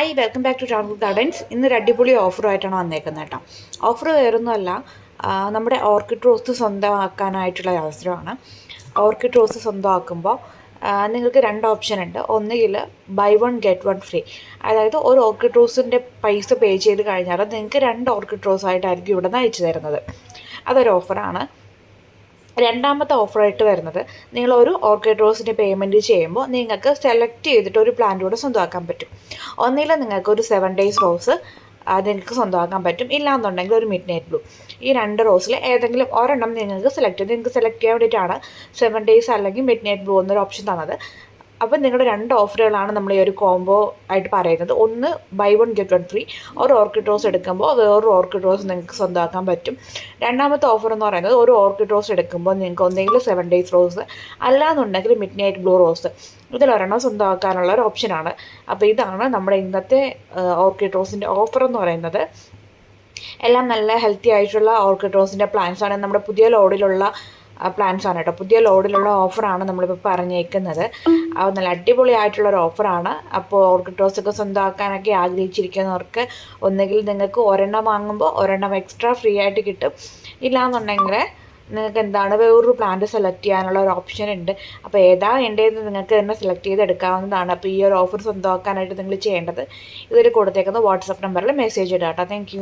Hi welcome back to travel gardens. ഇന്നൊരു അടിപൊളി ഓഫറുമായിട്ടാണ് വന്നേക്കുന്നത് കേട്ടോ. ഓഫർ വേറൊന്നുമല്ല, നമ്മുടെ ഓർക്കിഡ് റോസ് സ്വന്തമാക്കാനായിട്ടുള്ള അവസരമാണ്. ഓർക്കിഡ് റോസ് സ്വന്തമാക്കുമ്പോൾ നിങ്ങൾക്ക് രണ്ട് ഓപ്ഷൻ ഉണ്ട്. ഒന്നുകിൽ buy one get one free, അതായത് ഒരു ഓർക്കിഡ് റോസിൻ്റെ പൈസ പേ ചെയ്ത് കഴിഞ്ഞാൽ നിങ്ങൾക്ക് രണ്ട് ഓർക്കിഡ് റോസ് ആയിട്ടായിരിക്കും ഇവിടെ നിന്ന് അയച്ചു തരുന്നത്. അതൊരു ഓഫറാണ്. രണ്ടാമത്തെ ഓഫറായിട്ട് വരുന്നത്, നിങ്ങൾ ഒരു ഓർക്കിഡ് റോസിൻ്റെ പേയ്മെൻറ്റ് ചെയ്യുമ്പോൾ നിങ്ങൾക്ക് സെലക്ട് ചെയ്തിട്ട് ഒരു പ്ലാന്റ് കൂടെ സ്വന്തമാക്കാൻ പറ്റും. ഒന്നിൽ നിങ്ങൾക്ക് ഒരു 7 days റോസ് അത് നിങ്ങൾക്ക് സ്വന്തമാക്കാൻ പറ്റും, ഇല്ലാന്നുണ്ടെങ്കിൽ ഒരു മിഡ് നൈറ്റ് ബ്ലൂ. ഈ രണ്ട് റോസിൽ ഏതെങ്കിലും ഒരെണ്ണം നിങ്ങൾക്ക് സെലക്ട് ചെയ്യാൻ വേണ്ടിയിട്ടാണ് 7 days അല്ലെങ്കിൽ മിഡ് നൈറ്റ് ബ്ലൂ എന്നൊരു ഓപ്ഷൻ തന്നത്. അപ്പം നിങ്ങളുടെ രണ്ട് ഓഫറുകളാണ് നമ്മൾ ഈ ഒരു കോംബോ ആയിട്ട് പറയുന്നത്. ഒന്ന് buy one get one free, ഒരു ഓർക്കിഡ് റോസ് എടുക്കുമ്പോൾ വേറൊരു ഓർക്കിഡ് റോസ് നിങ്ങൾക്ക് സ്വന്തമാക്കാൻ പറ്റും. രണ്ടാമത്തെ ഓഫർ എന്ന് പറയുന്നത്, ഒരു ഓർക്കിഡ് റോസ് എടുക്കുമ്പോൾ നിങ്ങൾക്ക് ഒന്നെങ്കിലും 7 days റോസ്, അല്ലാന്നുണ്ടെങ്കിൽ മിഡ് നൈറ്റ് ബ്ലൂ റോസ്, ഇതിലൊരെണ്ണം സ്വന്തമാക്കാനുള്ള ഒരു ഓപ്ഷനാണ്. അപ്പോൾ ഇതാണ് നമ്മുടെ ഇന്നത്തെ ഓർക്കിഡ് റോസിൻ്റെ ഓഫർ എന്ന് പറയുന്നത്. എല്ലാം നല്ല ഹെൽത്തി ആയിട്ടുള്ള ഓർക്കിഡ് റോസിൻ്റെ പ്ലാന്റ്സ് ആണ്. നമ്മുടെ പുതിയ ലോഡിലുള്ള പ്ലാൻസ് ആണ് കേട്ടോ. പുതിയ ലോഡിലുള്ള ഓഫറാണ് നമ്മളിപ്പോൾ പറഞ്ഞേക്കുന്നത്. അത് നല്ല അടിപൊളിയായിട്ടുള്ളൊരു ഓഫറാണ്. അപ്പോൾ ഓർക്കിഡ് റോസൊക്കെ സ്വന്തമാക്കാനൊക്കെ ആഗ്രഹിച്ചിരിക്കുന്നവർക്ക് ഒന്നുകിൽ നിങ്ങൾക്ക് ഒരെണ്ണം വാങ്ങുമ്പോൾ ഒരെണ്ണം എക്സ്ട്രാ ഫ്രീ ആയിട്ട് കിട്ടും, ഇല്ലാന്നുണ്ടെങ്കിൽ നിങ്ങൾക്ക് വേറൊരു പ്ലാന്റ് സെലക്ട് ചെയ്യാനുള്ള ഒരു ഓപ്ഷൻ ഉണ്ട്. അപ്പോൾ ഏതാ വേണ്ടതെന്ന് നിങ്ങൾക്ക് തന്നെ സെലക്ട് ചെയ്ത് എടുക്കാവുന്നതാണ്. അപ്പോൾ ഈ ഒരു ഓഫർ സ്വന്തമാക്കാനായിട്ട് നിങ്ങൾ ചെയ്യേണ്ടത് ഇതിൽ കൊടുത്തേക്കുന്ന വാട്സപ്പ് നമ്പറിൽ മെസ്സേജ് ഇടാം കേട്ടോ. താങ്ക്